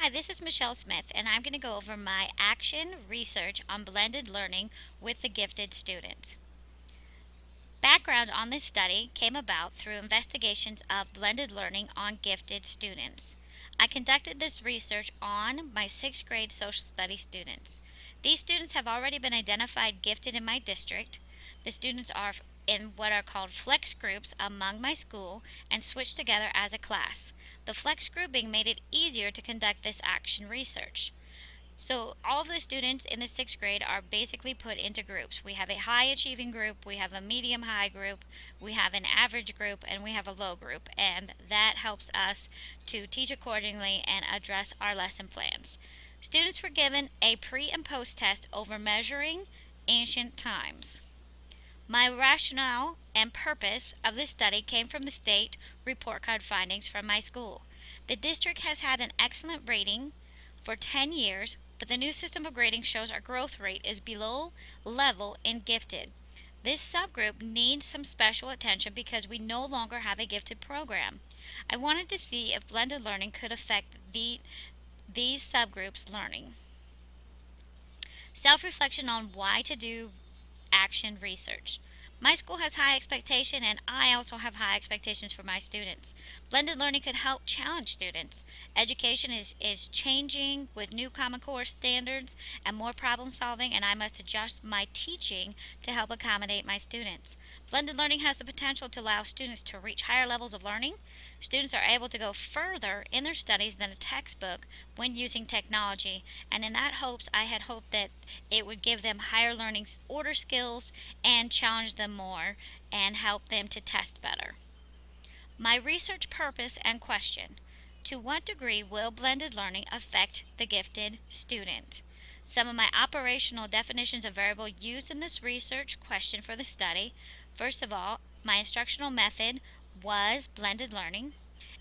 Hi, this is Michelle Smith, and I'm going to go over my action research on blended learning with the gifted student. Background on this study came about through investigations of blended learning on gifted students. I conducted this research on my 6th grade social studies students. These students have already been identified gifted in my district. The students are in what are called flex groups among my school and switched together as a class. The flex grouping made it easier to conduct this action research. So all of the students in the 6th grade are basically put into groups. We have a high achieving group, we have a medium high group, we have an average group, and we have a low group. And that helps us to teach accordingly and address our lesson plans. Students were given a pre and post test over measuring ancient times. My rationale and purpose of this study came from the state report card findings from my school. The district has had an excellent rating for 10 years, but the new system of grading shows our growth rate is below level in gifted. This subgroup needs some special attention because we no longer have a gifted program. I wanted to see if blended learning could affect these subgroups' learning. Self-reflection on why to do action research. My school has high expectation and I also have high expectations for my students. Blended learning could help challenge students. Education is changing with new Common Core standards and more problem solving, and I must adjust my teaching to help accommodate my students. Blended learning has the potential to allow students to reach higher levels of learning. Students are able to go further in their studies than a textbook when using technology, and in that hopes I had hoped that it would give them higher learning order skills and challenge them more and help them to test better. My research purpose and question: to what degree will blended learning affect the gifted student? Some of my operational definitions of variable used in this research question for the study. First of all, my instructional method was blended learning,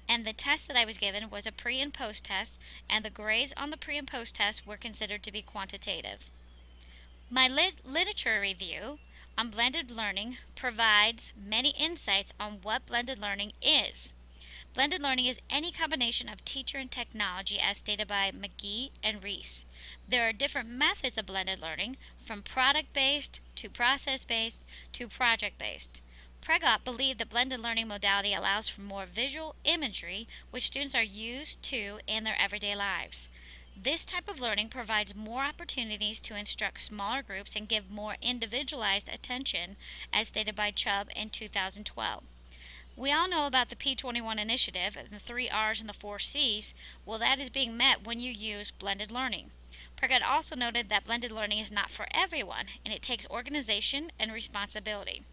and the test that I was given was a pre and post test, and the grades on the pre and post test were considered to be quantitative. My literature review on blended learning provides many insights on what blended learning is. Blended learning is any combination of teacher and technology as stated by McGee and Reese. There are different methods of blended learning, from product-based to process-based to project-based. Pregott believed the blended learning modality allows for more visual imagery, which students are used to in their everyday lives. This type of learning provides more opportunities to instruct smaller groups and give more individualized attention, as stated by Chubb in 2012. We all know about the P21 initiative and the 3 R's and the 4 C's. Well, that is being met when you use blended learning. Pregott also noted that blended learning is not for everyone, and it takes organization and responsibility.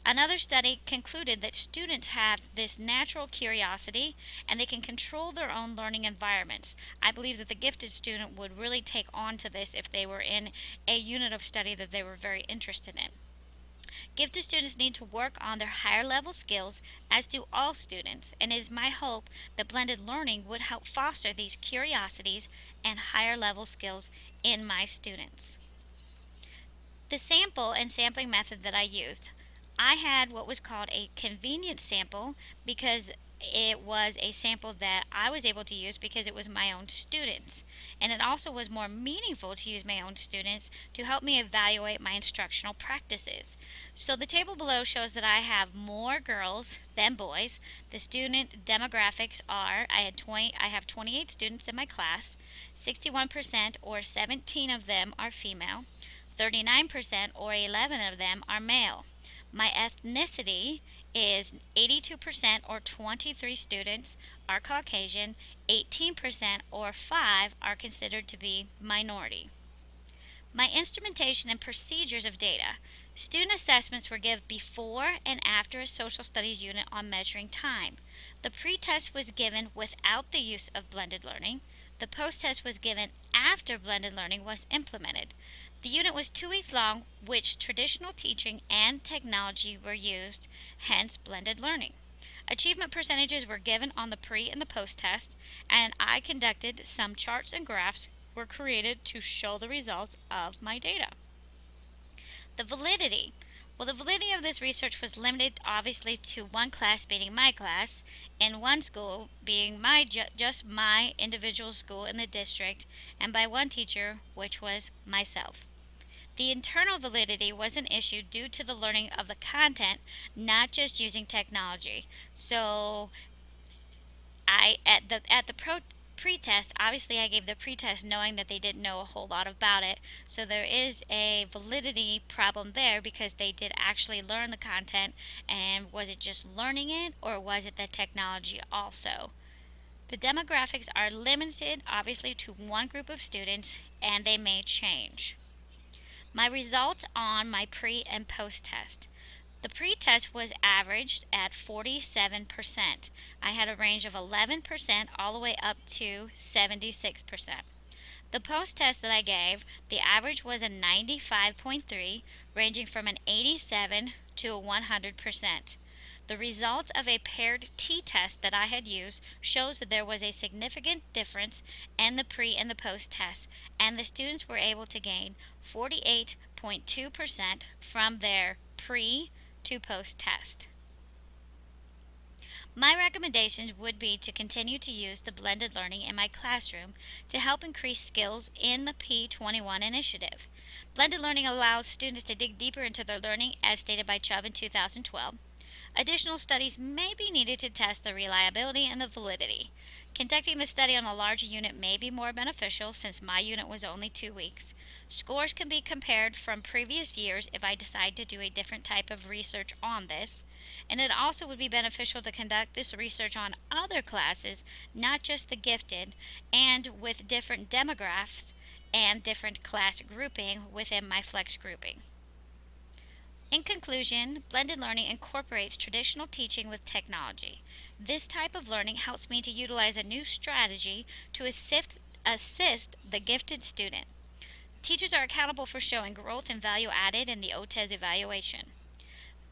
Another study concluded that students have this natural curiosity and they can control their own learning environments. I believe that the gifted student would really take on to this if they were in a unit of study that they were very interested in. Gifted students need to work on their higher level skills, as do all students, and it is my hope that blended learning would help foster these curiosities and higher level skills in my students. The sample and sampling method that I used: I had what was called a convenience sample because it was a sample that I was able to use because it was my own students. And it also was more meaningful to use my own students to help me evaluate my instructional practices. So the table below shows that I have more girls than boys. The student demographics are, I have 28 students in my class. 61% or 17 of them are female. 39% or 11 of them are male. My ethnicity is 82% or 23 students are Caucasian, 18% or 5 are considered to be minority. My instrumentation and procedures of data. Student assessments were given before and after a social studies unit on measuring time. The pre-test was given without the use of blended learning. The post-test was given after blended learning was implemented. The unit was 2 weeks long, which traditional teaching and technology were used, hence blended learning. Achievement percentages were given on the pre and the post test, and I conducted some charts and graphs were created to show the results of my data. The validity. Well, the validity of this research was limited obviously to one class being my class, and one school being just my individual school in the district, and by one teacher, which was myself. The internal validity was an issue due to the learning of the content, not just using technology. So I at the pretest, obviously I gave the pretest knowing that they didn't know a whole lot about it. So there is a validity problem there because they did actually learn the content, and was it just learning it or was it the technology also? The demographics are limited obviously to one group of students, and they may change. My results on my pre and post test. The pre-test was averaged at 47%. I had a range of 11% all the way up to 76%. The post-test that I gave, the average was a 95.3, ranging from an 87 to a 100%. The results of a paired t-test that I had used shows that there was a significant difference in the pre and the post test, and the students were able to gain 48.2% from their pre to post test. My recommendations would be to continue to use the blended learning in my classroom to help increase skills in the P21 initiative. Blended learning allows students to dig deeper into their learning, as stated by Chubb in 2012. Additional studies may be needed to test the reliability and the validity. Conducting the study on a larger unit may be more beneficial since my unit was only 2 weeks. Scores can be compared from previous years if I decide to do a different type of research on this. And it also would be beneficial to conduct this research on other classes, not just the gifted, and with different demographics and different class grouping within my flex grouping. In conclusion, blended learning incorporates traditional teaching with technology. This type of learning helps me to utilize a new strategy to assist the gifted student. Teachers are accountable for showing growth and value added in the OTES evaluation.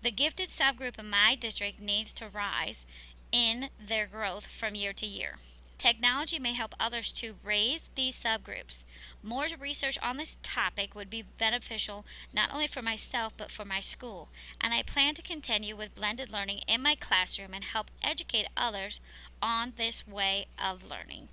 The gifted subgroup in my district needs to rise in their growth from year to year. Technology may help others to raise these subgroups. More research on this topic would be beneficial not only for myself but for my school, and I plan to continue with blended learning in my classroom and help educate others on this way of learning.